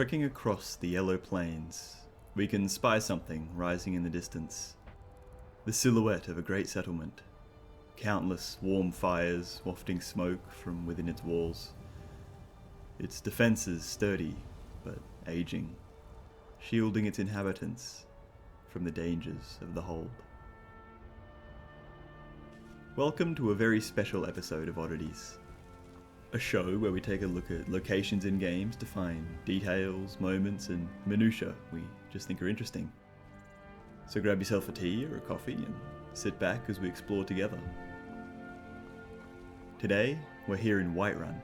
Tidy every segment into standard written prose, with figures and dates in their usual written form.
Trekking across the yellow plains, we can spy something rising in the distance. The silhouette of a great settlement. Countless warm fires wafting smoke from within its walls. Its defences sturdy, but aging, shielding its inhabitants from the dangers of the hold. Welcome to a very special episode of Oddities. A show where we take a look at locations in games to find details, moments, and minutiae we just think are interesting. So grab yourself a tea or a coffee and sit back as we explore together. Today, we're here in Whiterun,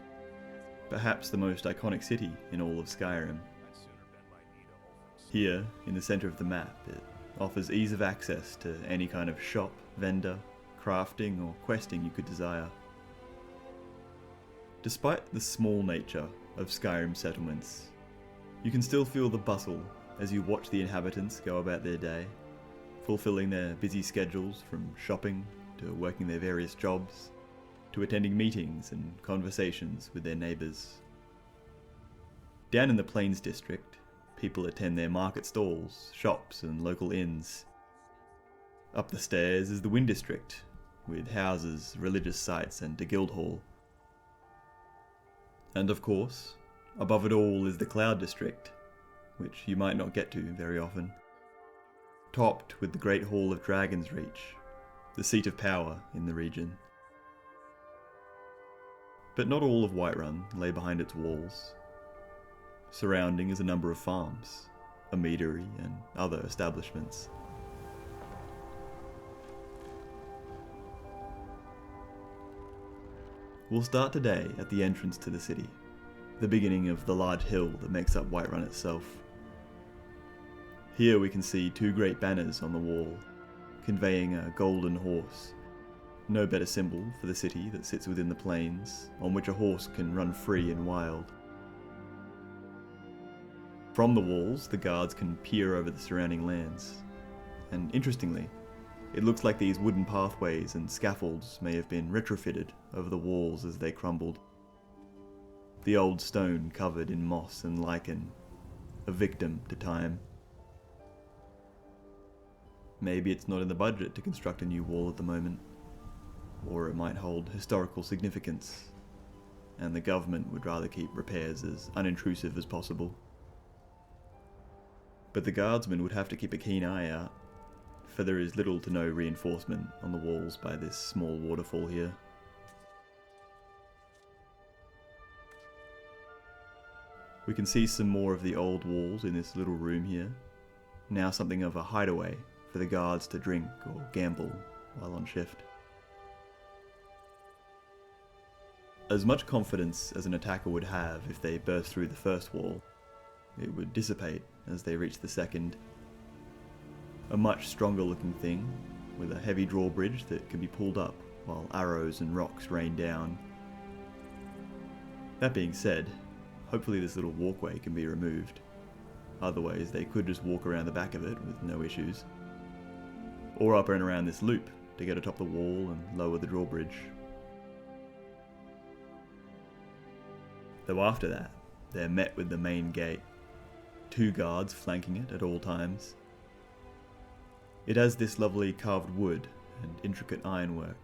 perhaps the most iconic city in all of Skyrim. Here, in the centre of the map, it offers ease of access to any kind of shop, vendor, crafting, or questing you could desire. Despite the small nature of Skyrim settlements, you can still feel the bustle as you watch the inhabitants go about their day, fulfilling their busy schedules from shopping to working their various jobs, to attending meetings and conversations with their neighbours. Down in the Plains district, people attend their market stalls, shops and local inns. Up the stairs is the Wind district, with houses, religious sites and a guild hall. And of course, above it all is the Cloud district, which you might not get to very often. Topped with the Great Hall of Dragonsreach, the seat of power in the region. But not all of Whiterun lay behind its walls. Surrounding is a number of farms, a meadery and other establishments. We'll start today at the entrance to the city, the beginning of the large hill that makes up Whiterun itself. Here we can see two great banners on the wall, conveying a golden horse, no better symbol for the city that sits within the plains, on which a horse can run free and wild. From the walls, the guards can peer over the surrounding lands, and interestingly, it looks like these wooden pathways and scaffolds may have been retrofitted over the walls as they crumbled. The old stone covered in moss and lichen, a victim to time. Maybe it's not in the budget to construct a new wall at the moment, or it might hold historical significance, and the government would rather keep repairs as unintrusive as possible. But the guardsmen would have to keep a keen eye out, for there is little to no reinforcement on the walls by this small waterfall here. We can see some more of the old walls in this little room here, now something of a hideaway for the guards to drink or gamble while on shift. As much confidence as an attacker would have if they burst through the first wall, it would dissipate as they reach the second. A much stronger looking thing, with a heavy drawbridge that can be pulled up while arrows and rocks rain down. That being said, hopefully this little walkway can be removed. Otherwise they could just walk around the back of it with no issues. Or up and around this loop to get atop the wall and lower the drawbridge. Though after that, they're met with the main gate, two guards flanking it at all times. It has this lovely carved wood and intricate ironwork,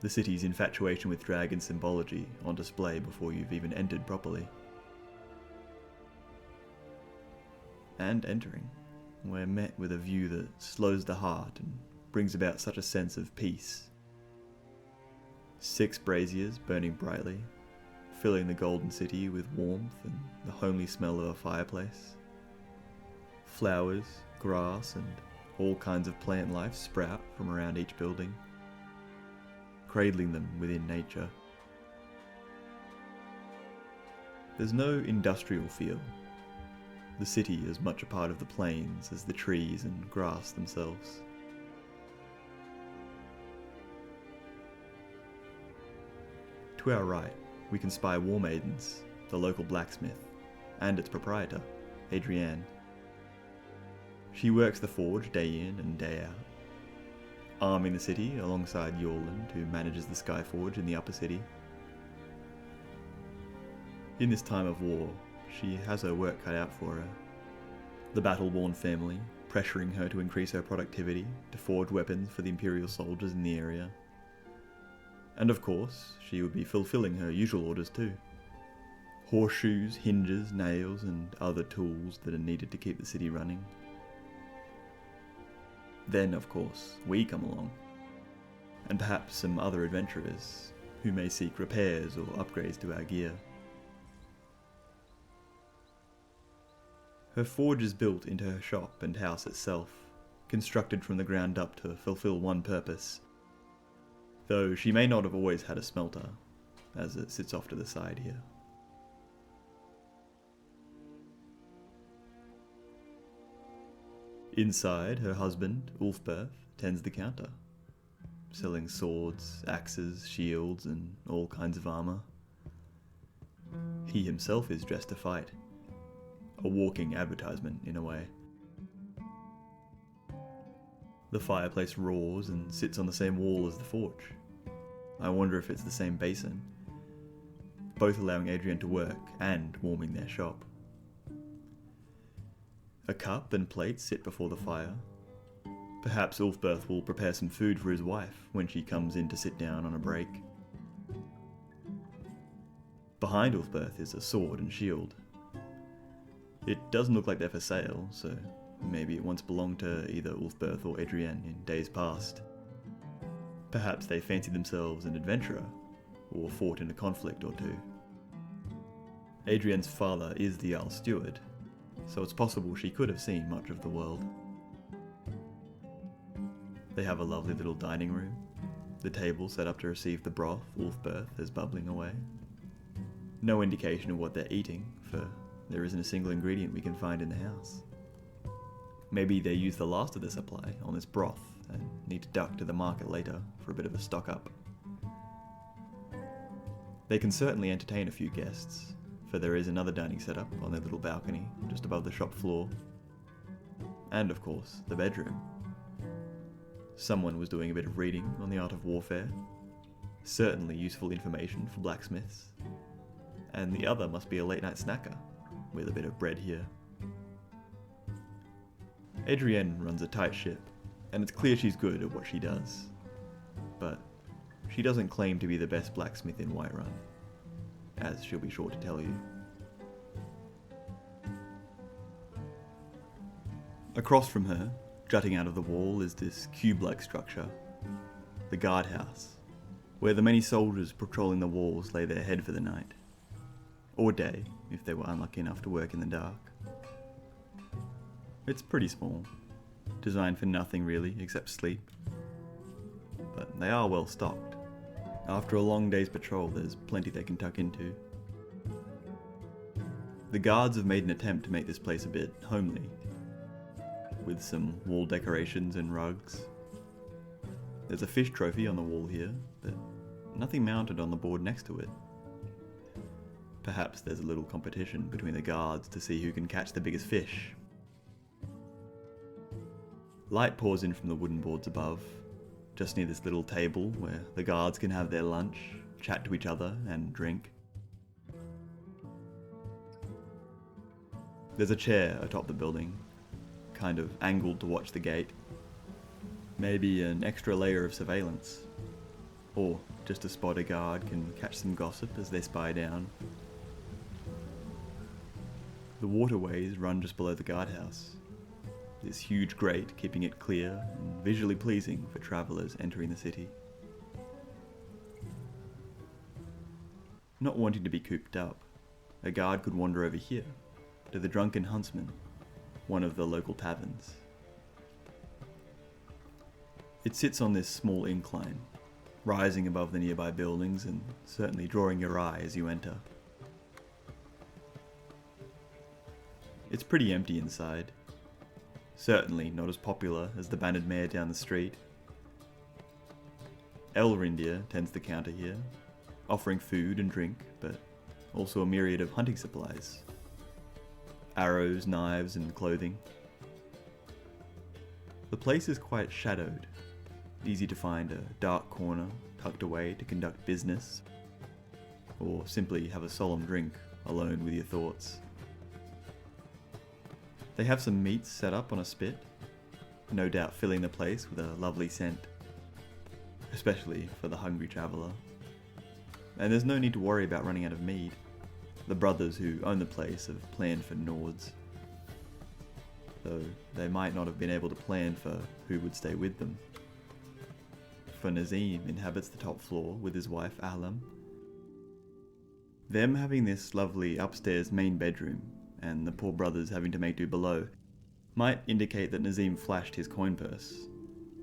the city's infatuation with dragon symbology on display before you've even entered properly. And entering, we're met with a view that slows the heart and brings about such a sense of peace. 6 braziers burning brightly, filling the golden city with warmth and the homely smell of a fireplace. Flowers, grass, and all kinds of plant life sprout from around each building, cradling them within nature. There's no industrial feel. The city is much a part of the plains as the trees and grass themselves. To our right, we can spy War Maidens, the local blacksmith, and its proprietor, Adrienne. She works the forge day in and day out, arming the city alongside Yorland, who manages the Skyforge in the upper city. In this time of war, she has her work cut out for her. The battle-worn family, pressuring her to increase her productivity, to forge weapons for the Imperial soldiers in the area. And of course, she would be fulfilling her usual orders too. Horseshoes, hinges, nails, and other tools that are needed to keep the city running. Then, of course, we come along. And perhaps some other adventurers, who may seek repairs or upgrades to our gear. Her forge is built into her shop and house itself, constructed from the ground up to fulfill one purpose. Though she may not have always had a smelter, as it sits off to the side here. Inside, her husband, Ulfberth, tends the counter, selling swords, axes, shields, and all kinds of armour. He himself is dressed to fight. A walking advertisement, in a way. The fireplace roars and sits on the same wall as the forge. I wonder if it's the same basin, both allowing Adrienne to work and warming their shop. A cup and plate sit before the fire. Perhaps Ulfberth will prepare some food for his wife when she comes in to sit down on a break. Behind Ulfberth is a sword and shield. It doesn't look like they're for sale, so maybe it once belonged to either Ulfberth or Adrienne in days past. Perhaps they fancied themselves an adventurer, or fought in a conflict or two. Adrienne's father is the Earl Steward, so it's possible she could have seen much of the world. They have a lovely little dining room, the table set up to receive the broth Ulfberth is bubbling away. No indication of what they're eating, for there isn't a single ingredient we can find in the house. Maybe they use the last of the supply on this broth and need to duck to the market later for a bit of a stock up. They can certainly entertain a few guests, for there is another dining setup on their little balcony just above the shop floor. And of course, the bedroom. Someone was doing a bit of reading on the art of warfare. Certainly useful information for blacksmiths. And the other must be a late night snacker, with a bit of bread here. Adrienne runs a tight ship, and it's clear she's good at what she does. But she doesn't claim to be the best blacksmith in Whiterun, as she'll be sure to tell you. Across from her, jutting out of the wall, is this cube-like structure, the guardhouse, where the many soldiers patrolling the walls lay their head for the night. Or day, if they were unlucky enough to work in the dark. It's pretty small, designed for nothing really except sleep. But they are well stocked. After a long day's patrol, there's plenty they can tuck into. The guards have made an attempt to make this place a bit homely, with some wall decorations and rugs. There's a fish trophy on the wall here, but nothing mounted on the board next to it. Perhaps there's a little competition between the guards to see who can catch the biggest fish. Light pours in from the wooden boards above, just near this little table where the guards can have their lunch, chat to each other, and drink. There's a chair atop the building, kind of angled to watch the gate. Maybe an extra layer of surveillance. Or just a spot a guard can catch some gossip as they spy down. The waterways run just below the guardhouse, this huge grate keeping it clear and visually pleasing for travellers entering the city. Not wanting to be cooped up, a guard could wander over here, to the Drunken Huntsman, one of the local taverns. It sits on this small incline, rising above the nearby buildings and certainly drawing your eye as you enter. It's pretty empty inside. Certainly not as popular as the banded mare down the street. Elrindir tends the counter here, offering food and drink, but also a myriad of hunting supplies. Arrows, knives, and clothing. The place is quite shadowed, easy to find a dark corner tucked away to conduct business, or simply have a solemn drink alone with your thoughts. They have some meats set up on a spit, no doubt filling the place with a lovely scent, especially for the hungry traveller. And there's no need to worry about running out of mead. The brothers who own the place have planned for Nords, though they might not have been able to plan for who would stay with them. For Nazim inhabits the top floor with his wife Alam. Them having this lovely upstairs main bedroom, and the poor brothers having to make do below, might indicate that Nazim flashed his coin purse,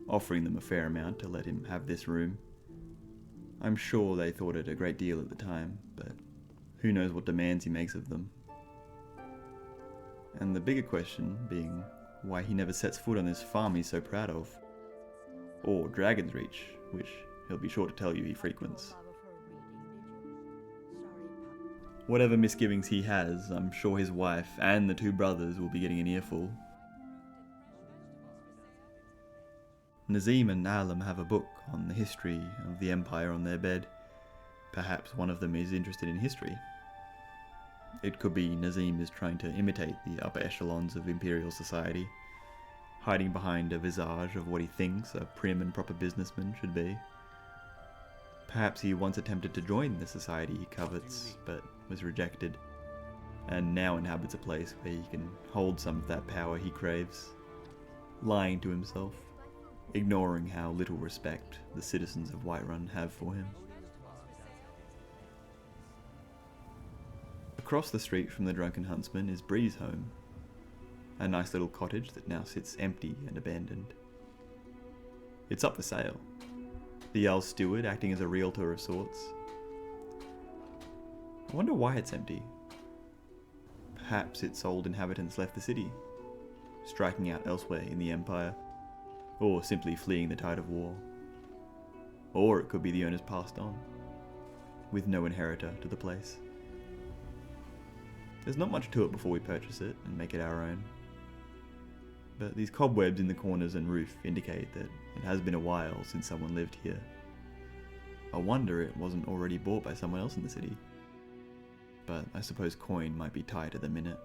offering them a fair amount to let him have this room. I'm sure they thought it a great deal at the time, but who knows what demands he makes of them. And the bigger question being why he never sets foot on this farm he's so proud of, or Dragonsreach, which he'll be sure to tell you he frequents. Whatever misgivings he has, I'm sure his wife and the two brothers will be getting an earful. Nazim and Alam have a book on the history of the Empire on their bed. Perhaps one of them is interested in history. It could be Nazim is trying to imitate the upper echelons of Imperial society, hiding behind a visage of what he thinks a prim and proper businessman should be. Perhaps he once attempted to join the society he covets, but was rejected, and now inhabits a place where he can hold some of that power he craves, lying to himself, ignoring how little respect the citizens of Whiterun have for him. Across the street from the Drunken Huntsman is Bree's home, a nice little cottage that now sits empty and abandoned. It's up for sale, the Jarl's steward acting as a realtor of sorts. I wonder why it's empty. Perhaps its old inhabitants left the city, striking out elsewhere in the Empire, or simply fleeing the tide of war. Or it could be the owners passed on, with no inheritor to the place. There's not much to it before we purchase it and make it our own. But these cobwebs in the corners and roof indicate that it has been a while since someone lived here. I wonder it wasn't already bought by someone else in the city. But I suppose coin might be tight at the minute,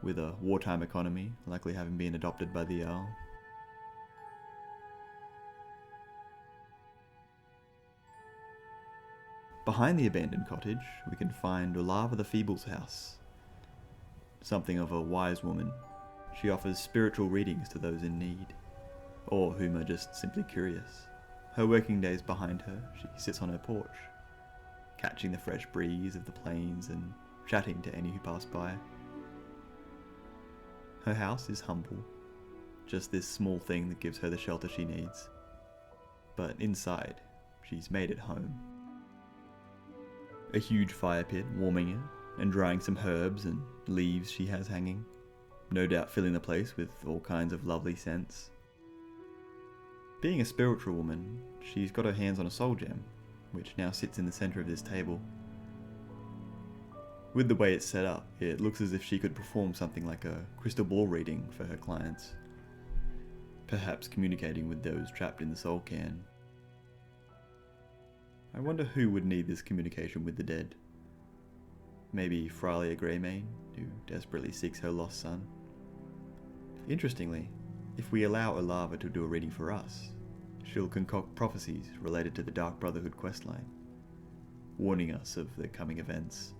with a wartime economy likely having been adopted by the Jarl. Behind the abandoned cottage, we can find Olava the Feeble's house. Something of a wise woman, she offers spiritual readings to those in need, or whom are just simply curious. Her working days behind her, she sits on her porch, catching the fresh breeze of the plains and chatting to any who pass by. Her house is humble, just this small thing that gives her the shelter she needs. But inside, she's made it home. A huge fire pit warming it, and drying some herbs and leaves she has hanging, no doubt filling the place with all kinds of lovely scents. Being a spiritual woman, she's got her hands on a soul gem, which now sits in the centre of this table. With the way it's set up, it looks as if she could perform something like a crystal ball reading for her clients, perhaps communicating with those trapped in the soul cairn. I wonder who would need this communication with the dead. Maybe Fralia Greymane, who desperately seeks her lost son. Interestingly, if we allow Olava to do a reading for us, she'll concoct prophecies related to the Dark Brotherhood questline, warning us of the coming events.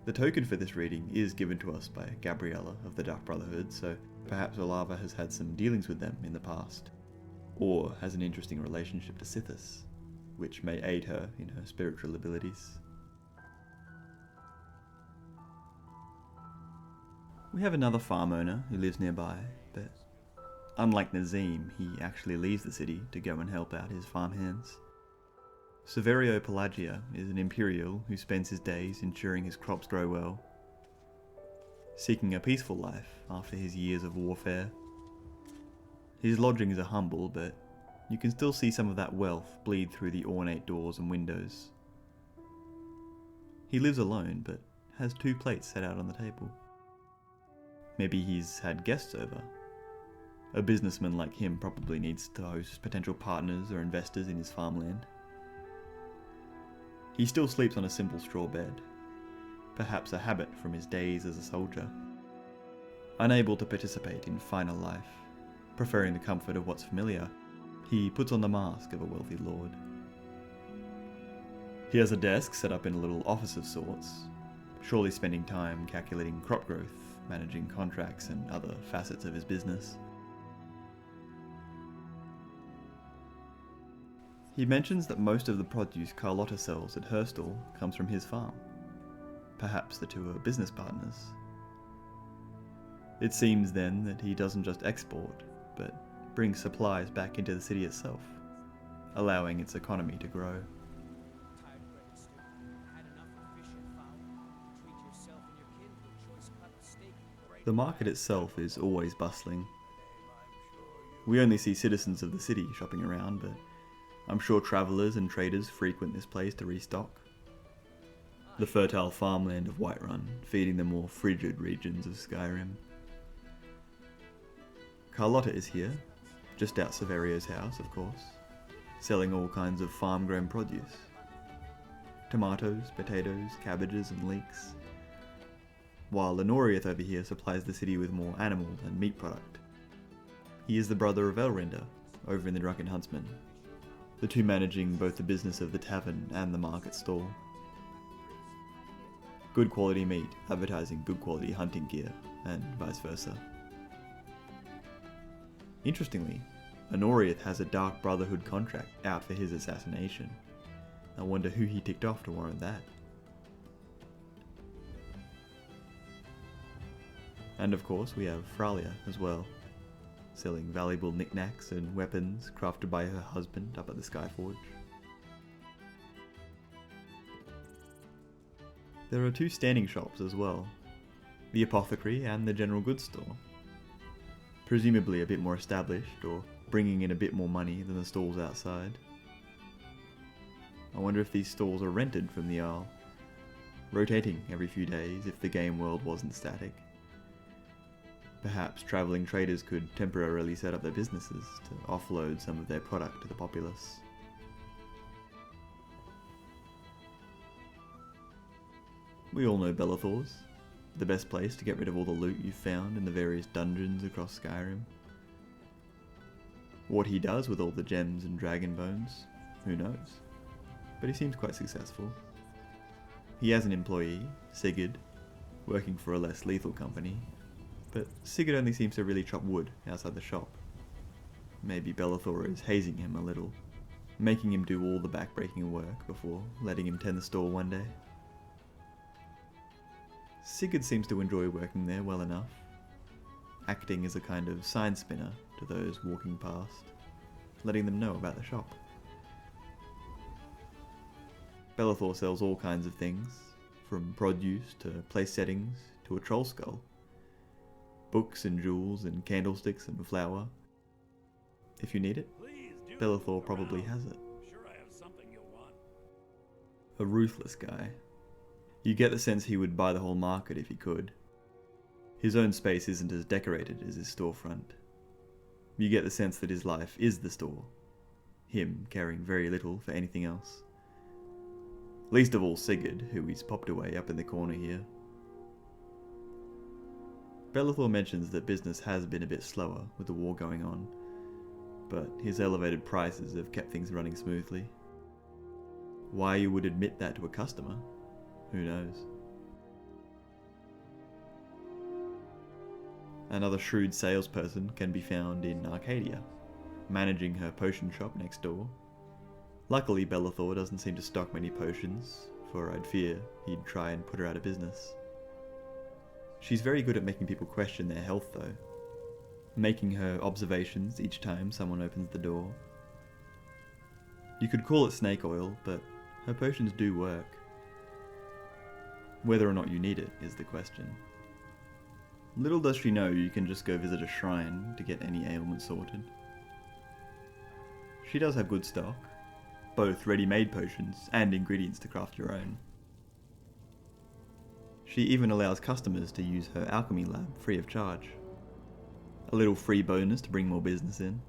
The token for this reading is given to us by Gabriella of the Dark Brotherhood, so perhaps Olava has had some dealings with them in the past, or has an interesting relationship to Sithis, which may aid her in her spiritual abilities. We have another farm owner who lives nearby, but unlike Nazim, he actually leaves the city to go and help out his farmhands. Severio Pelagia is an Imperial who spends his days ensuring his crops grow well, seeking a peaceful life after his years of warfare. His lodgings are humble, but you can still see some of that wealth bleed through the ornate doors and windows. He lives alone, but has 2 plates set out on the table. Maybe he's had guests over. A businessman like him probably needs to host potential partners or investors in his farmland. He still sleeps on a simple straw bed, perhaps a habit from his days as a soldier. Unable to participate in finer life, preferring the comfort of what's familiar, he puts on the mask of a wealthy lord. He has a desk set up in a little office of sorts, surely spending time calculating crop growth, managing contracts and other facets of his business. He mentions that most of the produce Carlotta sells at her stall comes from his farm. Perhaps the two are business partners. It seems then that he doesn't just export, but brings supplies back into the city itself, allowing its economy to grow. The market itself is always bustling. We only see citizens of the city shopping around, but I'm sure travellers and traders frequent this place to restock. The fertile farmland of Whiterun, feeding the more frigid regions of Skyrim. Carlotta is here, just out Severio's house, of course, selling all kinds of farm-grown produce. Tomatoes, potatoes, cabbages and leeks. While Lenoriath over here supplies the city with more animal and meat product. He is the brother of Elrender, over in the Drunken Huntsman, the two managing both the business of the tavern and the market stall. Good quality meat advertising good quality hunting gear, and vice versa. Interestingly, Honoriath has a Dark Brotherhood contract out for his assassination. I wonder who he ticked off to warrant that. And of course we have Fralia as well, selling valuable knickknacks and weapons crafted by her husband up at the Skyforge. There are two standing shops as well, the apothecary and the general goods store. Presumably a bit more established, or bringing in a bit more money than the stalls outside. I wonder if these stalls are rented from the Arl, rotating every few days if the game world wasn't static. Perhaps travelling traders could temporarily set up their businesses to offload some of their product to the populace. We all know Belethor's, the best place to get rid of all the loot you've found in the various dungeons across Skyrim. What he does with all the gems and dragon bones, who knows? But he seems quite successful. He has an employee, Sigurd, working for a less lethal company, but Sigurd only seems to really chop wood outside the shop. Maybe Belethor is hazing him a little, making him do all the backbreaking work before letting him tend the store one day. Sigurd seems to enjoy working there well enough, acting as a kind of sign spinner to those walking past, letting them know about the shop. Belethor sells all kinds of things, from produce to place settings to a troll skull, books and jewels and candlesticks and flour. If you need it, Belethor probably has it. Sure, I have something you'll want. A ruthless guy. You get the sense he would buy the whole market if he could. His own space isn't as decorated as his storefront. You get the sense that his life is the store, him caring very little for anything else. Least of all Sigurd, who he's popped away up in the corner here. Belethor mentions that business has been a bit slower with the war going on, but his elevated prices have kept things running smoothly. Why you would admit that to a customer? Who knows? Another shrewd salesperson can be found in Arcadia, managing her potion shop next door. Luckily Belethor doesn't seem to stock many potions, for I'd fear he'd try and put her out of business. She's very good at making people question their health though, making her observations each time someone opens the door. You could call it snake oil, but her potions do work. Whether or not you need it is the question. Little does she know you can just go visit a shrine to get any ailment sorted. She does have good stock, both ready-made potions and ingredients to craft your own. She even allows customers to use her alchemy lab free of charge. A little free bonus to bring more business in.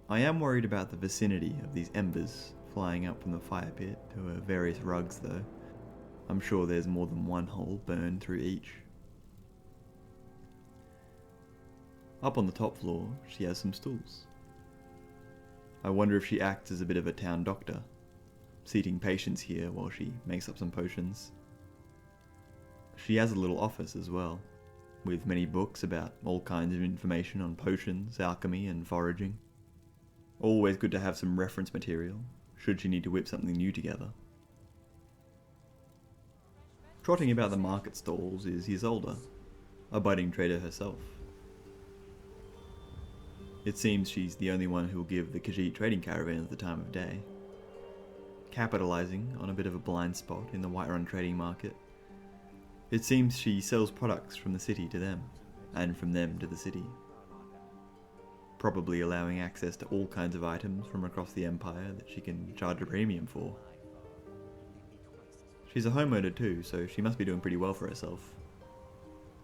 I am worried about the vicinity of these embers flying up from the fire pit to her various rugs though. I'm sure there's more than one hole burned through each. Up on the top floor, she has some stools. I wonder if she acts as a bit of a town doctor, seating patients here while she makes up some potions. She has a little office as well, with many books about all kinds of information on potions, alchemy, and foraging. Always good to have some reference material, should she need to whip something new together. Trotting about the market stalls is Isolde, a budding trader herself. It seems she's the only one who will give the Khajiit trading caravans the time of day, capitalising on a bit of a blind spot in the Whiterun trading market. It seems she sells products from the city to them, and from them to the city, probably allowing access to all kinds of items from across the Empire that she can charge a premium for. She's a homeowner too, so she must be doing pretty well for herself,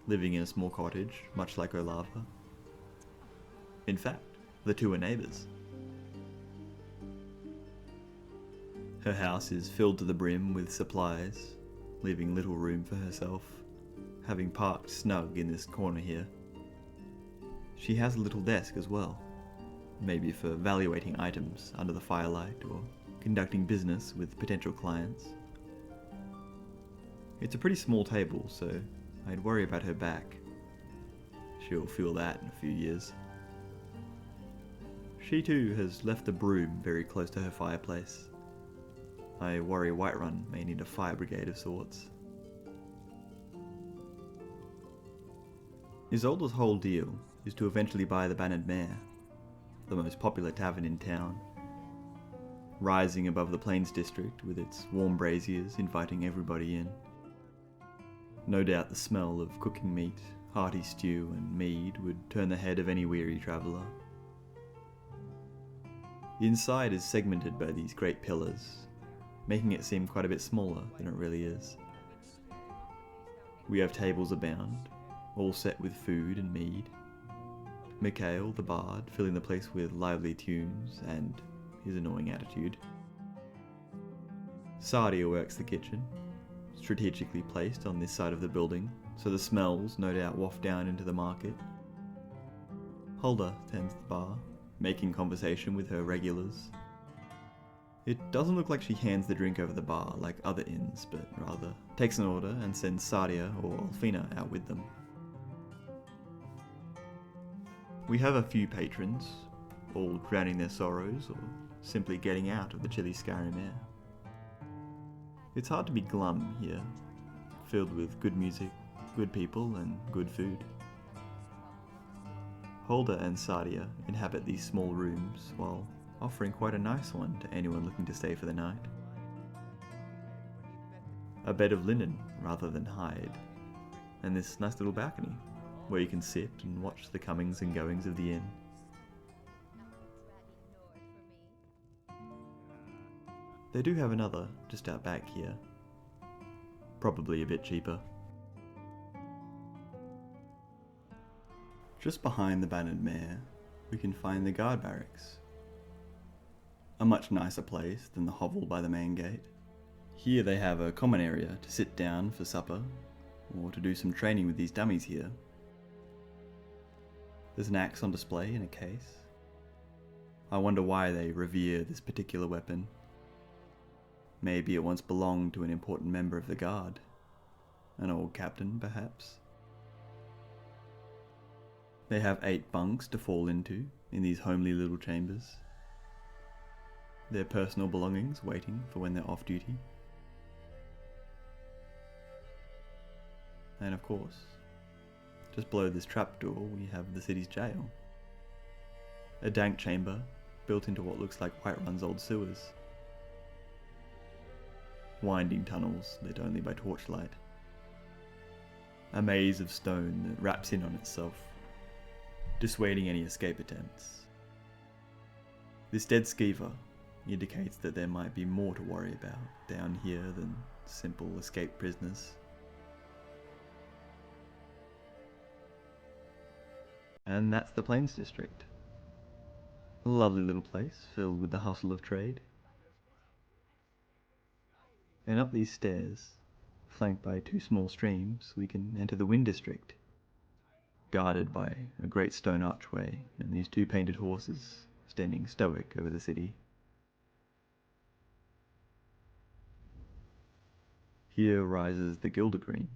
living in a small cottage, much like Olava. In fact, the two are neighbours. Her house is filled to the brim with supplies, leaving little room for herself, having parked snug in this corner here. She has a little desk as well, maybe for evaluating items under the firelight or conducting business with potential clients. It's a pretty small table, so I'd worry about her back. She'll feel that in a few years. She too has left a broom very close to her fireplace. I worry Whiterun may need a fire brigade of sorts. Isolde's whole deal is to eventually buy the Bannered Mare, the most popular tavern in town, rising above the Plains district with its warm braziers inviting everybody in. No doubt the smell of cooking meat, hearty stew and mead would turn the head of any weary traveller. The inside is segmented by these great pillars, making it seem quite a bit smaller than it really is. We have tables abound, all set with food and mead. Mikhail, the bard, filling the place with lively tunes and his annoying attitude. Sardia works the kitchen, strategically placed on this side of the building, so the smells no doubt waft down into the market. Hulda tends the bar, making conversation with her regulars. It doesn't look like she hands the drink over the bar like other inns, but rather takes an order and sends Sardia or Alfina out with them. We have a few patrons, all drowning their sorrows or simply getting out of the chilly Skyrim air. It's hard to be glum here, filled with good music, good people and good food. Hulda and Sardia inhabit these small rooms while offering quite a nice one to anyone looking to stay for the night. A bed of linen rather than hide, and this nice little balcony where you can sit and watch the comings and goings of the inn. They do have another just out back here, probably a bit cheaper. Just behind the Bannered Mare, we can find the guard barracks. A much nicer place than the hovel by the main gate. Here they have a common area to sit down for supper, or to do some training with these dummies here. There's an axe on display in a case. I wonder why they revere this particular weapon. Maybe it once belonged to an important member of the guard. An old captain, perhaps. They have 8 bunks to fall into in these homely little chambers. Their personal belongings waiting for when they're off duty. And of course, just below this trapdoor we have the city's jail. A dank chamber built into what looks like Whiterun's old sewers. Winding tunnels lit only by torchlight. A maze of stone that wraps in on itself, dissuading any escape attempts. This dead skeever indicates that there might be more to worry about down here than simple escaped prisoners. And that's the Plains District. A lovely little place filled with the hustle of trade. And up these stairs, flanked by 2 small streams, we can enter the Wind District. guarded by a great stone archway and these two painted horses standing stoic over the city. Here rises the Gildergreen,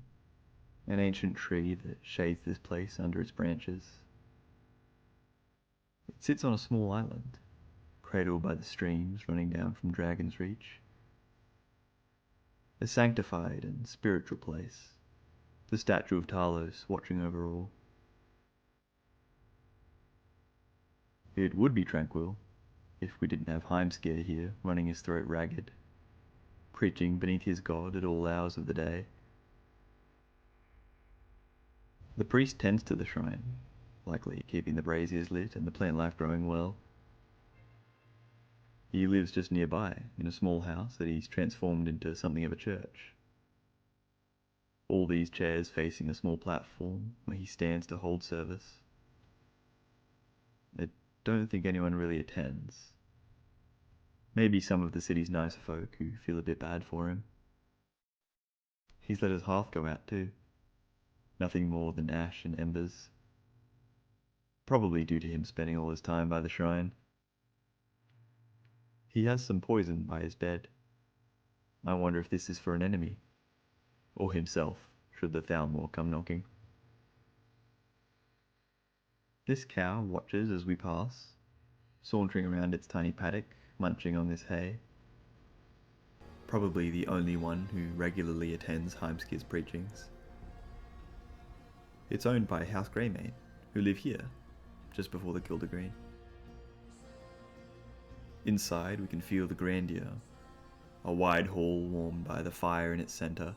an ancient tree that shades this place under its branches. It sits on a small island, cradled by the streams running down from Dragonsreach. A sanctified and spiritual place, the statue of Talos watching over all. It would be tranquil if we didn't have Heimskir here running his throat ragged, preaching beneath his god at all hours of the day. The priest tends to the shrine, likely keeping the braziers lit and the plant life growing well. He lives just nearby, in a small house that he's transformed into something of a church. All these chairs facing a small platform where he stands to hold service. I don't think anyone really attends. Maybe some of the city's nicer folk who feel a bit bad for him. He's let his hearth go out too. Nothing more than ash and embers. Probably due to him spending all his time by the shrine. He has some poison by his bed. I wonder if this is for an enemy, or himself, should the Thalmor come knocking. This cow watches as we pass, sauntering around its tiny paddock, munching on this hay. Probably the only one who regularly attends Heimskir's preachings. It's owned by House Greymane, who live here, just before the Gildergreen. Inside we can feel the grandeur, a wide hall warmed by the fire in its centre,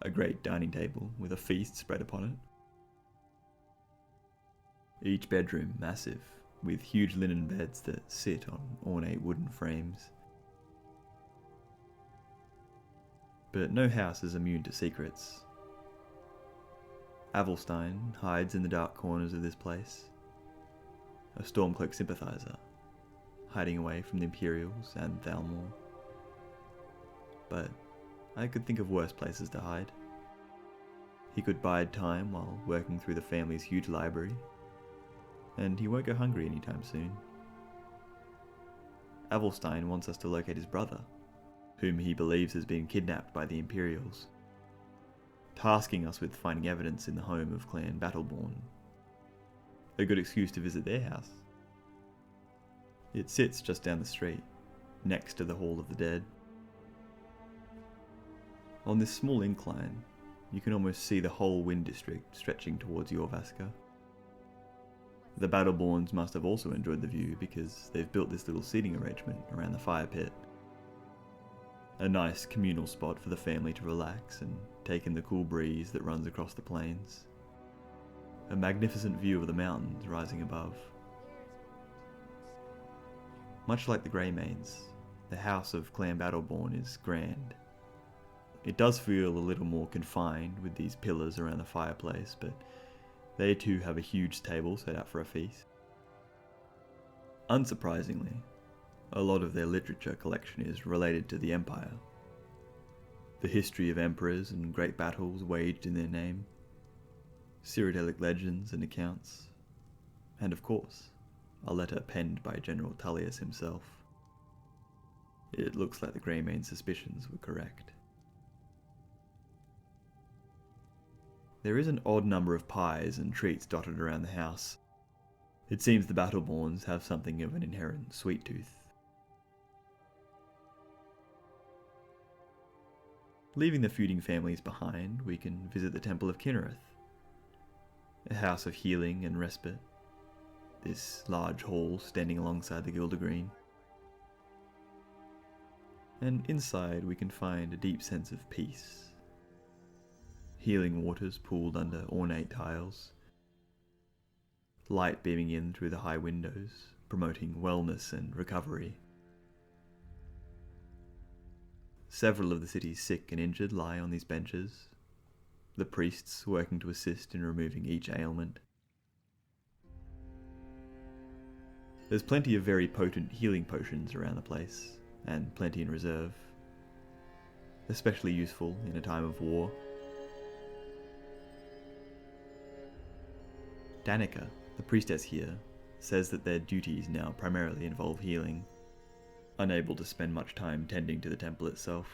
a great dining table with a feast spread upon it. Each bedroom massive, with huge linen beds that sit on ornate wooden frames. But no house is immune to secrets. Avelstein hides in the dark corners of this place, a Stormcloak sympathiser, hiding away from the Imperials and Thalmor. But I could think of worse places to hide. He could bide time while working through the family's huge library, and he won't go hungry anytime soon. Avelstein wants us to locate his brother, whom he believes has been kidnapped by the Imperials, tasking us with finding evidence in the home of Clan Battleborn. A good excuse to visit their house. It sits just down the street, next to the Hall of the Dead. On this small incline, you can almost see the whole Wind District stretching towards Jorvaska. The Battleborns must have also enjoyed the view because they've built this little seating arrangement around the fire pit. A nice communal spot for the family to relax and take in the cool breeze that runs across the plains. A magnificent view of the mountains rising above. Much like the Greymanes, the house of Clan Battleborn is grand. It does feel a little more confined with these pillars around the fireplace, but they too have a huge table set out for a feast. Unsurprisingly, a lot of their literature collection is related to the Empire. The history of emperors and great battles waged in their name, Cyrodiilic legends and accounts, and of course, a letter penned by General Tullius himself. It looks like the Greymane's suspicions were correct. There is an odd number of pies and treats dotted around the house. It seems the Battleborns have something of an inherent sweet tooth. Leaving the feuding families behind, we can visit the Temple of Kinnereth, a house of healing and respite. This large hall standing alongside the Gildergreen. And inside we can find a deep sense of peace. Healing waters pooled under ornate tiles. Light beaming in through the high windows, promoting wellness and recovery. Several of the city's sick and injured lie on these benches, the priests working to assist in removing each ailment. There's plenty of very potent healing potions around the place, and plenty in reserve, especially useful in a time of war. Danica, the priestess here, says that their duties now primarily involve healing, unable to spend much time tending to the temple itself.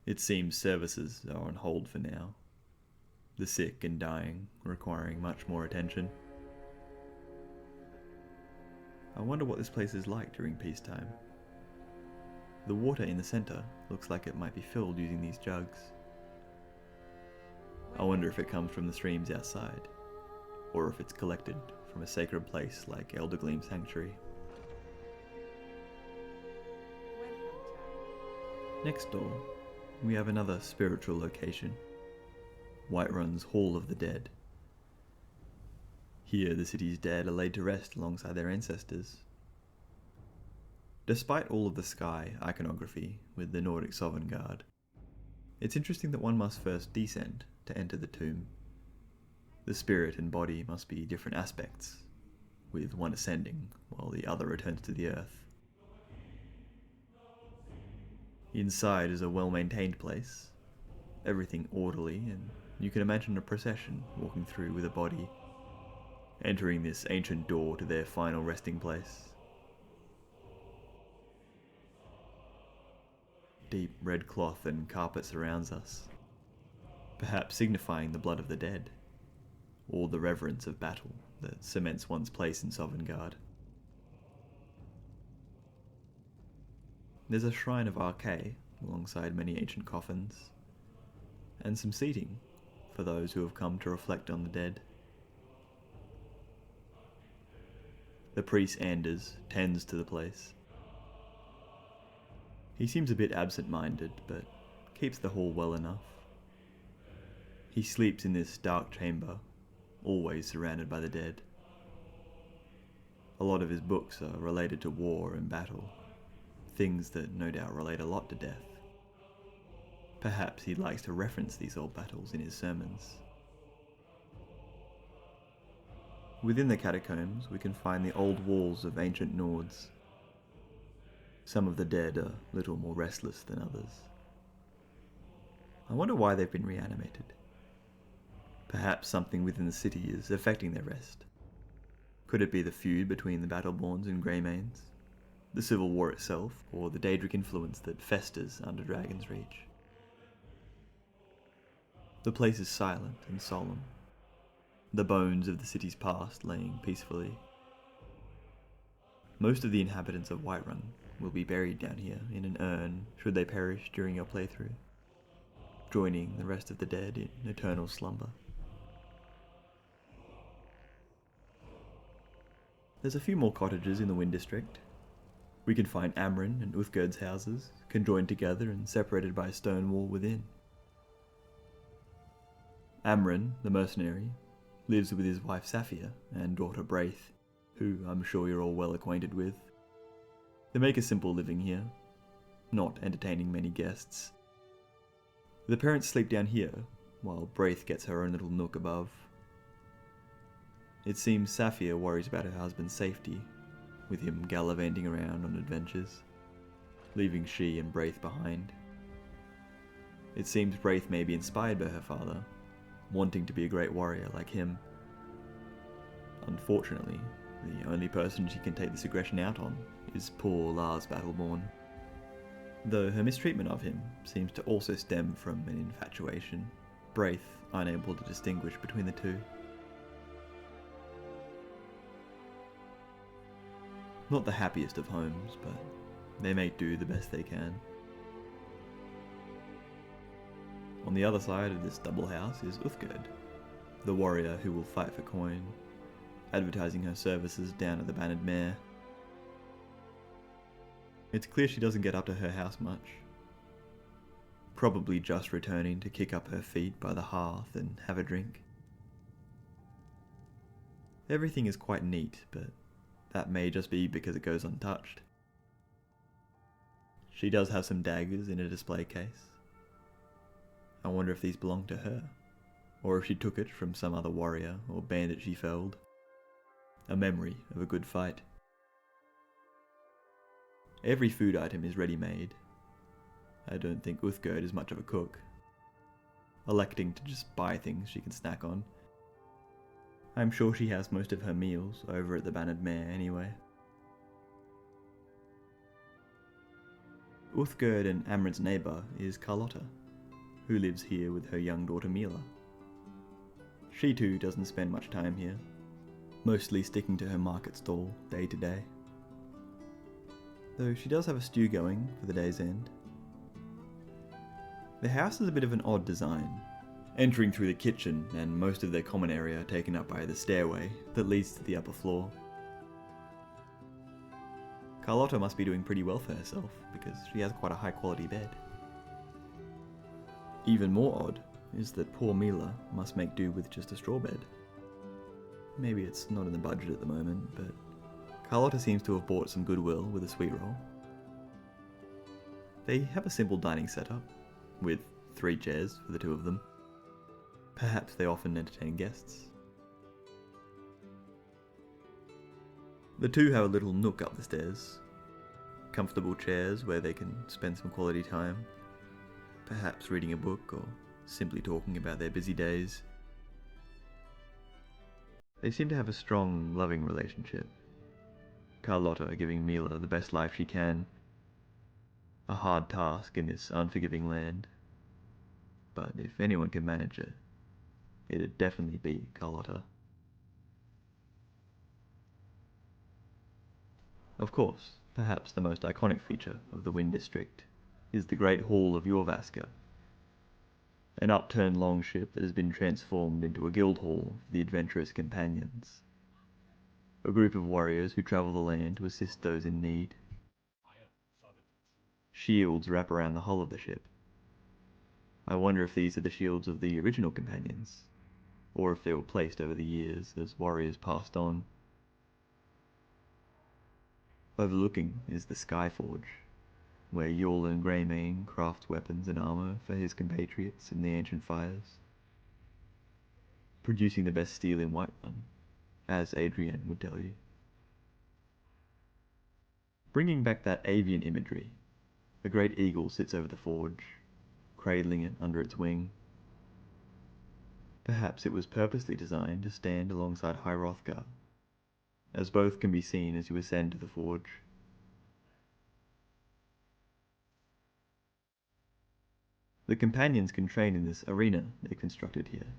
It seems services are on hold for now, the sick and dying requiring much more attention. I wonder what this place is like during peacetime. The water in the centre looks like it might be filled using these jugs. I wonder if it comes from the streams outside, or if it's collected from a sacred place like Eldergleam Sanctuary. Next door, we have another spiritual location, Whiterun's Hall of the Dead. Here the city's dead are laid to rest alongside their ancestors. Despite all of the sky iconography with the Nordic Sovngarde, it's interesting that one must first descend to enter the tomb. The spirit and body must be different aspects, with one ascending while the other returns to the earth. Inside is a well-maintained place, everything orderly, and you can imagine a procession walking through with a body, entering this ancient door to their final resting place. Deep red cloth and carpet surrounds us, perhaps signifying the blood of the dead, or the reverence of battle that cements one's place in Sovngarde. There's a shrine of Arche alongside many ancient coffins, and some seating for those who have come to reflect on the dead. The priest Anders tends to the place. He seems a bit absent-minded, but keeps the hall well enough. He sleeps in this dark chamber, always surrounded by the dead. A lot of his books are related to war and battle, things that no doubt relate a lot to death. Perhaps he likes to reference these old battles in his sermons. Within the catacombs we can find the old walls of ancient Nords. Some of the dead are a little more restless than others. I wonder why they've been reanimated. Perhaps something within the city is affecting their rest. Could it be the feud between the Battleborns and Greymanes, the civil war itself, or the Daedric influence that festers under Dragonsreach? The place is silent and solemn, the bones of the city's past laying peacefully. Most of the inhabitants of Whiterun will be buried down here in an urn should they perish during your playthrough, joining the rest of the dead in eternal slumber. There's a few more cottages in the Wind District. We can find Amren and Uthgerd's houses, conjoined together and separated by a stone wall within. Amren, the mercenary, lives with his wife Saphir and daughter Braith, who I'm sure you're all well acquainted with. They make a simple living here, not entertaining many guests. The parents sleep down here, while Braith gets her own little nook above. It seems Saphir worries about her husband's safety, with him gallivanting around on adventures, leaving she and Braith behind. It seems Braith may be inspired by her father, wanting to be a great warrior like him. Unfortunately, the only person she can take this aggression out on is poor Lars Battleborn, though her mistreatment of him seems to also stem from an infatuation, Braith unable to distinguish between the two. Not the happiest of homes, but they make do the best they can. On the other side of this double house is Uthgerd, the warrior who will fight for coin, advertising her services down at the Bannered Mare. It's clear she doesn't get up to her house much, probably just returning to kick up her feet by the hearth and have a drink. Everything is quite neat, but that may just be because it goes untouched. She does have some daggers in a display case. I wonder if these belong to her, or if she took it from some other warrior or bandit she felled. A memory of a good fight. Every food item is ready-made. I don't think Uthgerd is much of a cook. electing to just buy things she can snack on. I'm sure she has most of her meals over at the Bannered Mare anyway. Uthgerd and Amrit's neighbour is Carlotta, who lives here with her young daughter Mila. She too doesn't spend much time here, mostly sticking to her market stall day to day. Though she does have a stew going for the day's end. The house is a bit of an odd design, entering through the kitchen and most of their common area taken up by the stairway that leads to the upper floor. Carlotta must be doing pretty well for herself, because she has quite a high quality bed. Even more odd is that poor Mila must make do with just a straw bed. Maybe it's not in the budget at the moment, but Carlotta seems to have bought some goodwill with a sweet roll. They have a simple dining setup, with 3 chairs for the 2 of them. Perhaps they often entertain guests. The 2 have a little nook up the stairs. Comfortable chairs where they can spend some quality time, perhaps reading a book or simply talking about their busy days. They seem to have a strong, loving relationship. Carlotta giving Mila the best life she can. A hard task in this unforgiving land. But if anyone can manage it, it'd definitely be Carlotta. Of course, perhaps the most iconic feature of the Wind District is the Great Hall of Jorvaskr, an upturned longship that has been transformed into a guild hall for the adventurous companions, a group of warriors who travel the land to assist those in need. Shields wrap around the hull of the ship. I wonder if these are the shields of the original companions, or if they were placed over the years as warriors passed on. Overlooking is the Skyforge, where Yorlan Greymane crafts weapons and armour for his compatriots in the ancient fires, producing the best steel in Whiterun, as Adrian would tell you. Bringing back that avian imagery, a great eagle sits over the forge, cradling it under its wing. Perhaps it was purposely designed to stand alongside High Hrothgar, as both can be seen as you ascend to the forge. The companions can train in this arena they constructed here,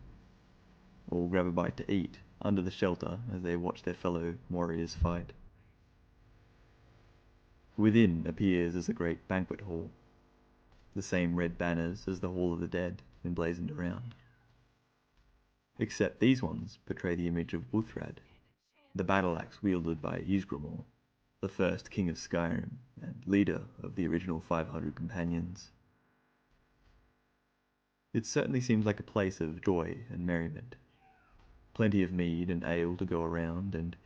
or grab a bite to eat under the shelter as they watch their fellow warriors fight. Within appears as a great banquet hall, the same red banners as the Hall of the Dead emblazoned around. Except these ones portray the image of Uthrad, the battle axe wielded by Ysgramor, the first king of Skyrim and leader of the original 500 companions. It certainly seems like a place of joy and merriment. Plenty of mead and ale to go around, and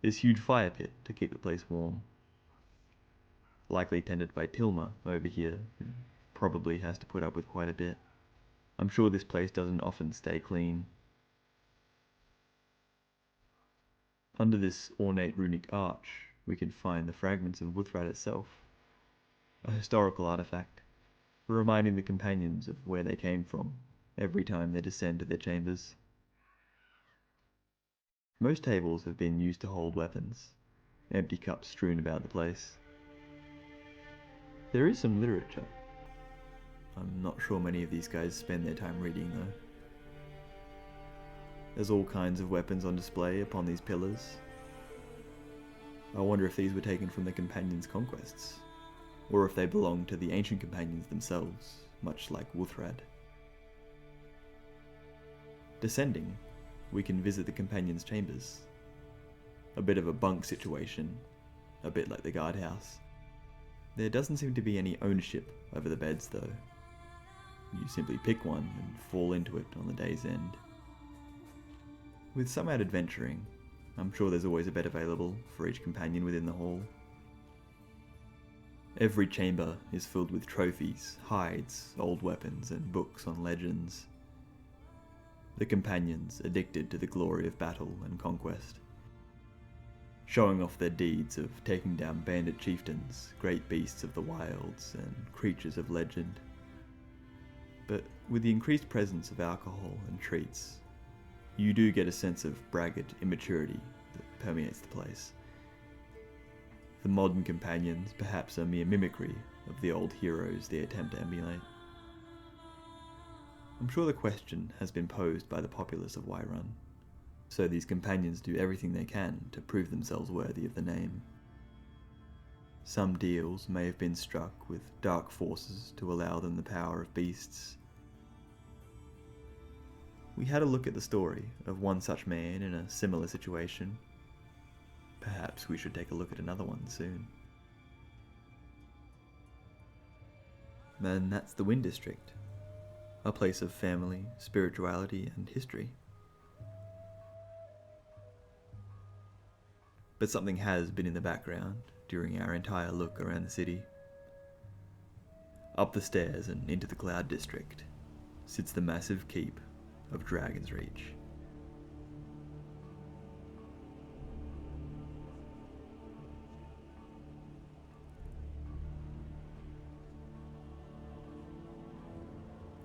this huge fire pit to keep the place warm. Likely tended by Tilma over here, who probably has to put up with quite a bit. I'm sure this place doesn't often stay clean. Under this ornate runic arch, we can find the fragments of Uthrad itself, a historical artifact, reminding the companions of where they came from every time they descend to their chambers. Most tables have been used to hold weapons, empty cups strewn about the place. There is some literature. I'm not sure many of these guys spend their time reading though. There's all kinds of weapons on display upon these pillars. I wonder if these were taken from the companions' conquests, or if they belonged to the ancient companions themselves, much like Uthrad. Descending, we can visit the companions' chambers. A bit of a bunk situation, a bit like the guardhouse. There doesn't seem to be any ownership over the beds though. You simply pick one and fall into it on the day's end. With some out adventuring, I'm sure there's always a bed available for each companion within the hall. Every chamber is filled with trophies, hides, old weapons, and books on legends. The companions addicted to the glory of battle and conquest, showing off their deeds of taking down bandit chieftains, great beasts of the wilds, and creatures of legend. but with the increased presence of alcohol and treats, you do get a sense of braggart immaturity that permeates the place. The modern companions perhaps a mere mimicry of the old heroes they attempt to emulate. I'm sure the question has been posed by the populace of Whiterun, so these companions do everything they can to prove themselves worthy of the name. Some deals may have been struck with dark forces to allow them the power of beasts. We had a look at the story of one such man in a similar situation. Perhaps we should take a look at another one soon. And that's the Wind District, a place of family, spirituality, and history. But something has been in the background during our entire look around the city. Up the stairs and into the Cloud District sits the massive keep of Dragonsreach.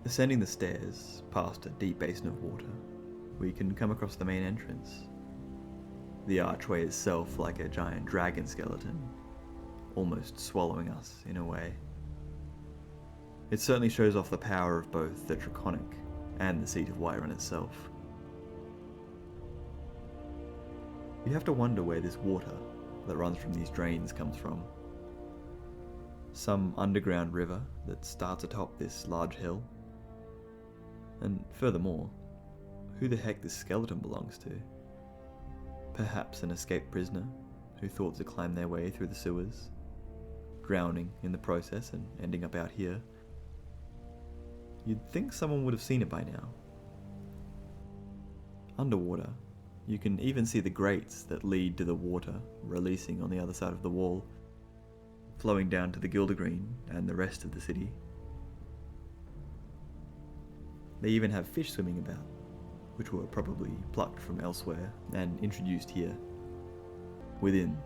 Ascending the stairs, past a deep basin of water, we can come across the main entrance. The archway itself like a giant dragon skeleton, almost swallowing us in a way. It certainly shows off the power of both the Draconic and the seat of Whiterun itself. You have to wonder where this water that runs from these drains comes from. Some underground river that starts atop this large hill? And furthermore, who the heck this skeleton belongs to? Perhaps an escaped prisoner who thought to climb their way through the sewers, drowning in the process and ending up out here. You'd think someone would have seen it by now. Underwater, you can even see the grates that lead to the water releasing on the other side of the wall, flowing down to the Gildergreen and the rest of the city. They even have fish swimming about, which were probably plucked from elsewhere and introduced here. Within,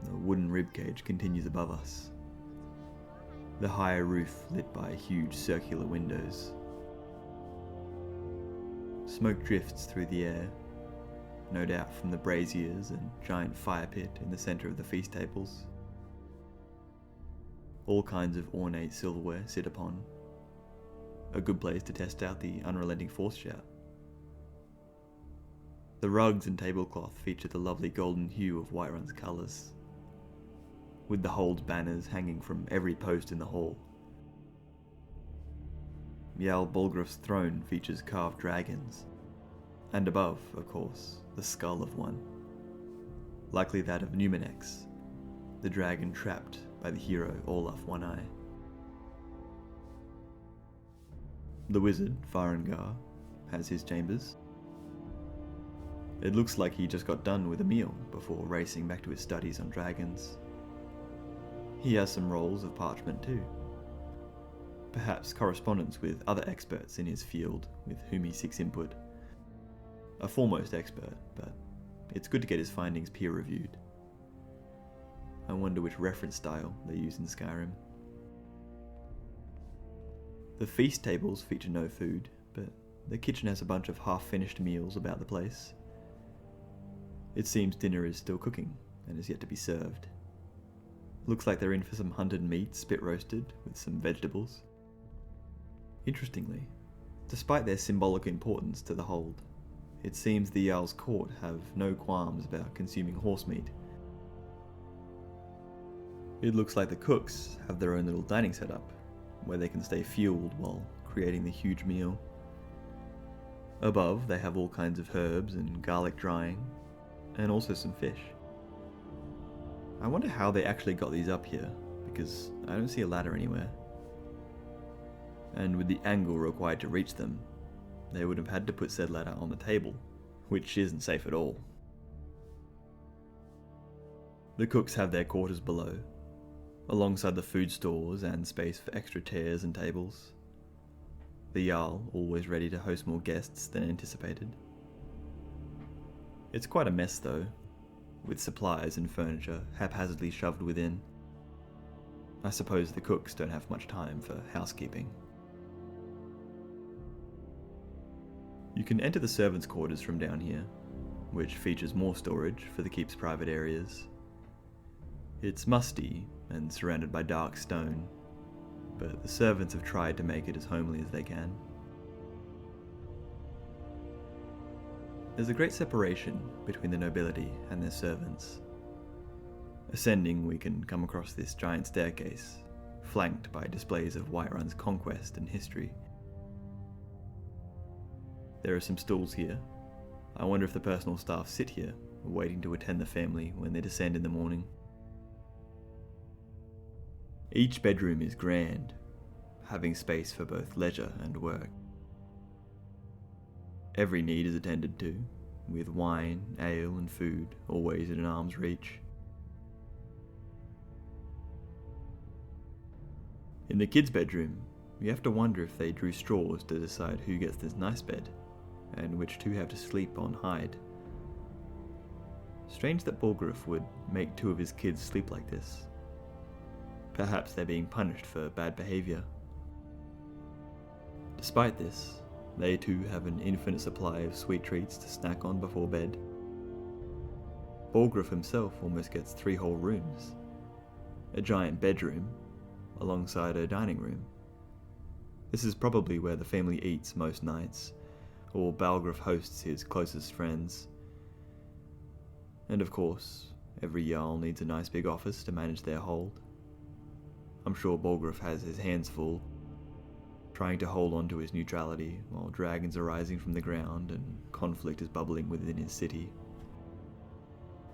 the wooden ribcage continues above us, the higher roof lit by huge circular windows. Smoke drifts through the air, no doubt from the braziers and giant fire pit in the centre of the feast tables. All kinds of ornate silverware sit upon. A good place to test out the unrelenting force shout. The rugs and tablecloth feature the lovely golden hue of Whiterun's colours, with the hold banners hanging from every post in the hall. Jarl Bolgraf's throne features carved dragons, and above, of course, the skull of one, likely that of Numenex, the dragon trapped by the hero Olaf One-Eye. The wizard, Sovngarde, has his chambers. It looks like he just got done with a meal before racing back to his studies on dragons. He has some rolls of parchment too. Perhaps correspondence with other experts in his field with whom he seeks input. A foremost expert, but it's good to get his findings peer-reviewed. I wonder which reference style they use in Skyrim. The feast tables feature no food, but the kitchen has a bunch of half-finished meals about the place. It seems dinner is still cooking and is yet to be served. Looks like they're in for some hunted meat spit roasted with some vegetables. Interestingly, despite their symbolic importance to the hold, it seems the Jarl's court have no qualms about consuming horse meat. It looks like the cooks have their own little dining setup, where they can stay fueled while creating the huge meal. Above, they have all kinds of herbs and garlic drying, and also some fish. I wonder how they actually got these up here, because I don't see a ladder anywhere. And with the angle required to reach them, they would have had to put said ladder on the table, which isn't safe at all. The cooks have their quarters below, alongside the food stores and space for extra chairs and tables. The Jarl always ready to host more guests than anticipated. It's quite a mess though, with supplies and furniture haphazardly shoved within. I suppose the cooks don't have much time for housekeeping. You can enter the servants' quarters from down here, which features more storage for the keep's private areas. It's musty and surrounded by dark stone, but the servants have tried to make it as homely as they can. There's a great separation between the nobility and their servants. Ascending, we can come across this giant staircase, flanked by displays of Whiterun's conquest and history. There are some stools here. I wonder if the personal staff sit here, waiting to attend the family when they descend in the morning. Each bedroom is grand, having space for both leisure and work. Every need is attended to, with wine, ale and food always in an arm's reach. In the kids' bedroom, you have to wonder if they drew straws to decide who gets this nice bed, and which two have to sleep on hide. Strange that Baldur would make two of his kids sleep like this. Perhaps they're being punished for bad behaviour. Despite this, they too have an infinite supply of sweet treats to snack on before bed. Baldur himself almost gets 3 whole rooms, a giant bedroom alongside a dining room. This is probably where the family eats most nights, or Baldur hosts his closest friends. And of course, every Jarl needs a nice big office to manage their hold. I'm sure Baldur has his hands full, trying to hold on to his neutrality while dragons are rising from the ground and conflict is bubbling within his city.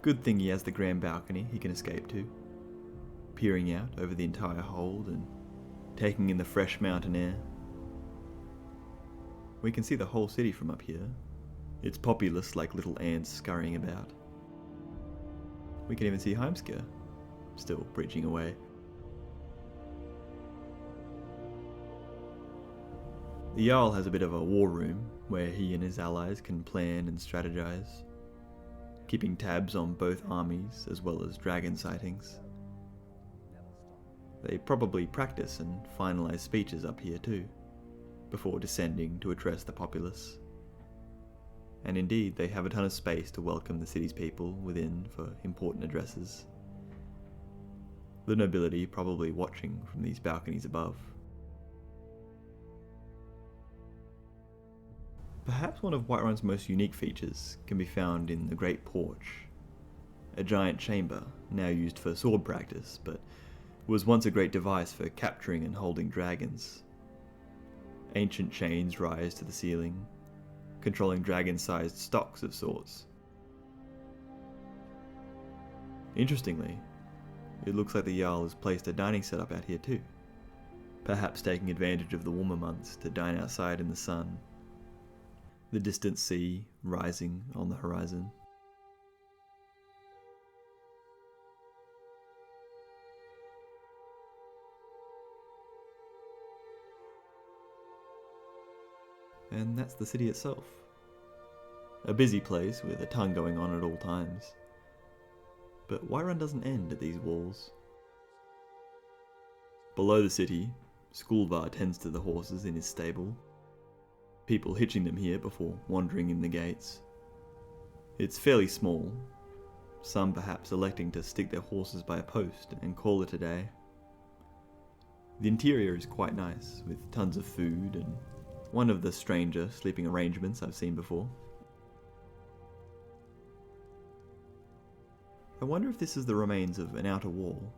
Good thing he has the grand balcony he can escape to, peering out over the entire hold and taking in the fresh mountain air. We can see the whole city from up here. It's populous like little ants scurrying about. We can even see Heimskir, still preaching away. The Jarl has a bit of a war room where he and his allies can plan and strategize, keeping tabs on both armies as well as dragon sightings. They probably practice and finalize speeches up here too, before descending to address the populace. And indeed, they have a ton of space to welcome the city's people within for important addresses. The nobility probably watching from these balconies above. Perhaps one of Whiterun's most unique features can be found in the Great Porch, a giant chamber now used for sword practice, but was once a great device for capturing and holding dragons. Ancient chains rise to the ceiling, controlling dragon-sized stocks of sorts. Interestingly, it looks like the Jarl has placed a dining setup out here too, perhaps taking advantage of the warmer months to dine outside in the sun. The distant sea rising on the horizon. And that's the city itself. A busy place with a ton going on at all times. But Whiterun doesn't end at these walls. Below the city, Skovngarde tends to the horses in his stable, people hitching them here before wandering in the gates. It's fairly small, some perhaps electing to stick their horses by a post and call it a day. The interior is quite nice, with tons of food and one of the stranger sleeping arrangements I've seen before. I wonder if this is the remains of an outer wall,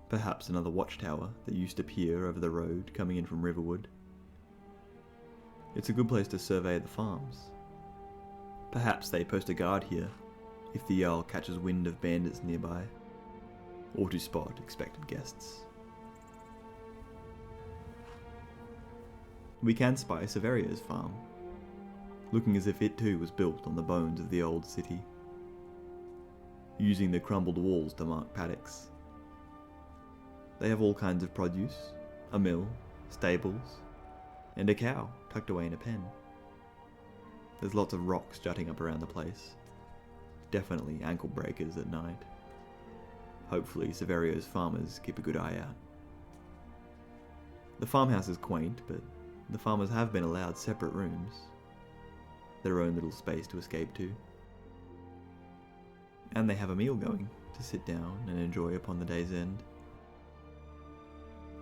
perhaps another watchtower that used to peer over the road coming in from Riverwood. It's a good place to survey the farms. Perhaps they post a guard here, if the Jarl catches wind of bandits nearby, or to spot expected guests. We can spy Severia's farm, looking as if it too was built on the bones of the old city, using the crumbled walls to mark paddocks. They have all kinds of produce, a mill, stables, and a cow tucked away in a pen. There's lots of rocks jutting up around the place. Definitely ankle breakers at night. Hopefully Severia's farmers keep a good eye out. The farmhouse is quaint, but the farmers have been allowed separate rooms. their own little space to escape to. And they have a meal going to sit down and enjoy upon the day's end.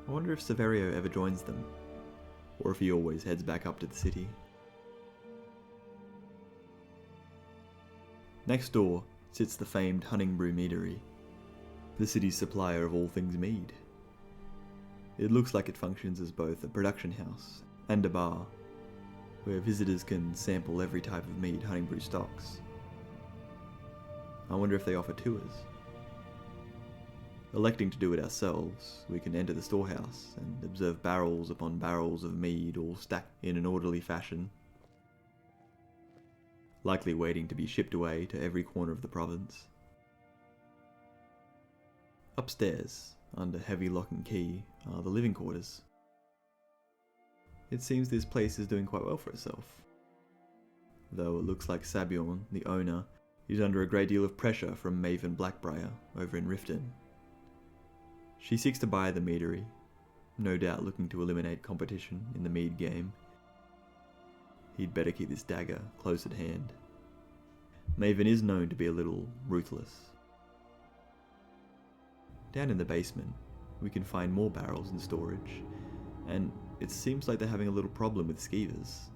I wonder if Saverio ever joins them, or if he always heads back up to the city. Next door sits the famed Honningbrew Meadery, the city's supplier of all things mead. It looks like it functions as both a production house and a bar, where visitors can sample every type of mead Honningbrew stocks. I wonder if they offer tours. Electing to do it ourselves, we can enter the storehouse and observe barrels upon barrels of mead all stacked in an orderly fashion, likely waiting to be shipped away to every corner of the province. Upstairs, under heavy lock and key, are the living quarters. It seems this place is doing quite well for itself, though it looks like Sabiorn, the owner, is under a great deal of pressure from Maven Blackbriar over in Riften. She seeks to buy the meadery, no doubt looking to eliminate competition in the mead game. He'd better keep this dagger close at hand. Maven is known to be a little ruthless. Down in the basement, we can find more barrels in storage, and it seems like they're having a little problem with skeevers.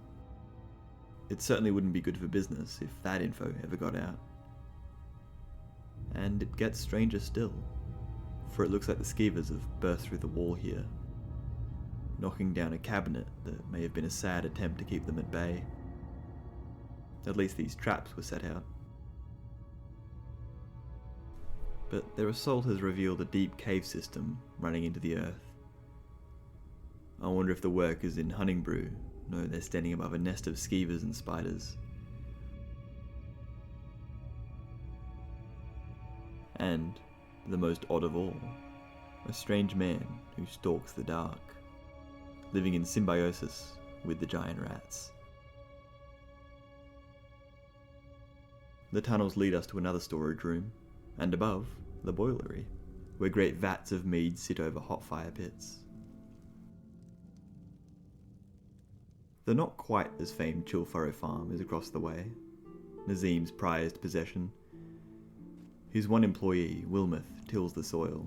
It certainly wouldn't be good for business if that info ever got out. And it gets stranger still, for it looks like the skeevers have burst through the wall here, knocking down a cabinet that may have been a sad attempt to keep them at bay. At least these traps were set out. But their assault has revealed a deep cave system running into the earth. I wonder if the workers in Honningbrew know they're standing above a nest of skeevers and spiders. And, the most odd of all, a strange man who stalks the dark, living in symbiosis with the giant rats. The tunnels lead us to another storage room, and above, the boilery, where great vats of mead sit over hot fire pits. The not quite as famed Chillfurrow farm is across the way, Nazim's prized possession. His one employee, Wilmoth, tills the soil,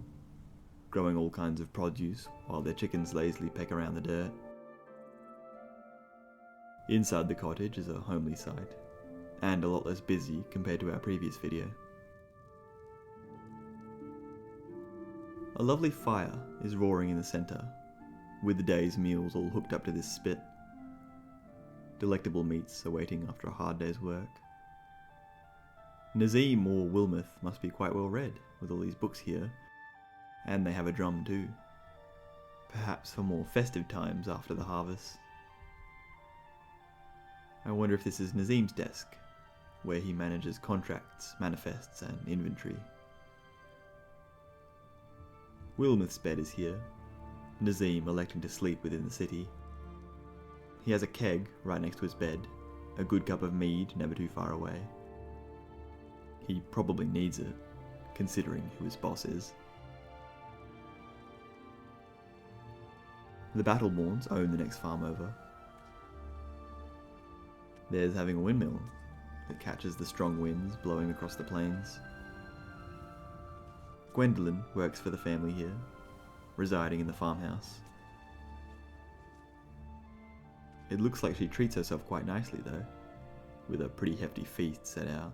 growing all kinds of produce while their chickens lazily peck around the dirt. Inside the cottage is a homely sight, and a lot less busy compared to our previous video. A lovely fire is roaring in the centre, with the day's meals all hooked up to this spit. Delectable meats awaiting after a hard day's work. Nazim or Wilmoth must be quite well read with all these books here, and they have a drum too. Perhaps for more festive times after the harvest. I wonder if this is Nazim's desk, where he manages contracts, manifests, and inventory. Wilmoth's bed is here, Nazim electing to sleep within the city. He has a keg right next to his bed, a good cup of mead never too far away. He probably needs it, considering who his boss is. The Battleborns own the next farm over. There's having a windmill that catches the strong winds blowing across the plains. Gwendolyn works for the family here, residing in the farmhouse. It looks like she treats herself quite nicely though, with a pretty hefty feast set out.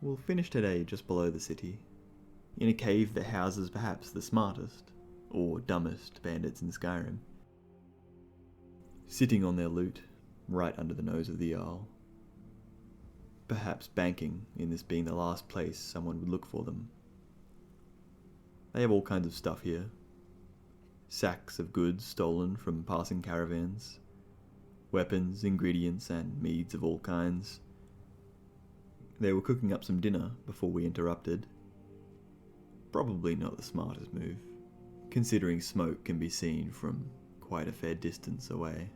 We'll finish today just below the city, in a cave that houses perhaps the smartest, or dumbest bandits in Skyrim. Sitting on their loot, right under the nose of the Jarl. Perhaps banking in this being the last place someone would look for them. They have all kinds of stuff here. Sacks of goods stolen from passing caravans, weapons, ingredients, and meads of all kinds. They were cooking up some dinner before we interrupted. Probably not the smartest move, considering smoke can be seen from quite a fair distance away.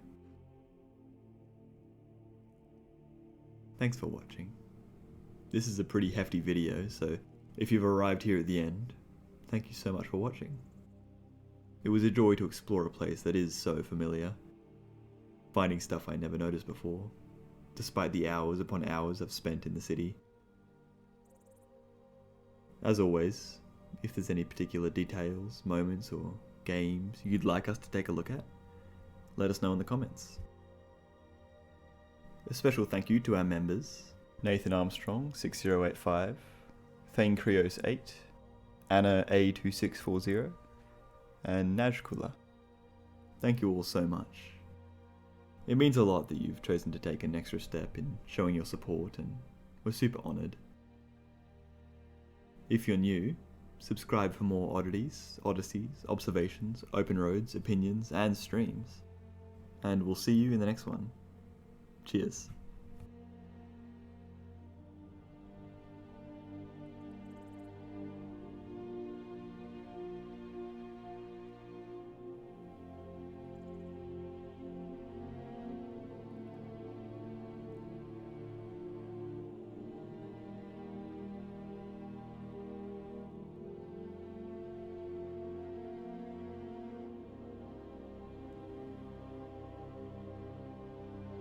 Thanks for watching. This is a pretty hefty video, so if you've arrived here at the end, thank you so much for watching. It was a joy to explore a place that is so familiar. finding stuff I never noticed before, despite the hours upon hours I've spent in the city. As always, if there's any particular details, moments, or games you'd like us to take a look at, let us know in the comments. A special thank you to our members, Nathan Armstrong 6085, Thane Krios 8, Anna A2640, and Najkula. Thank you all so much. It means a lot that you've chosen to take an extra step in showing your support, and we're super honoured. If you're new, subscribe for more oddities, odysseys, observations, open roads, opinions, and streams. And we'll see you in the next one. Cheers.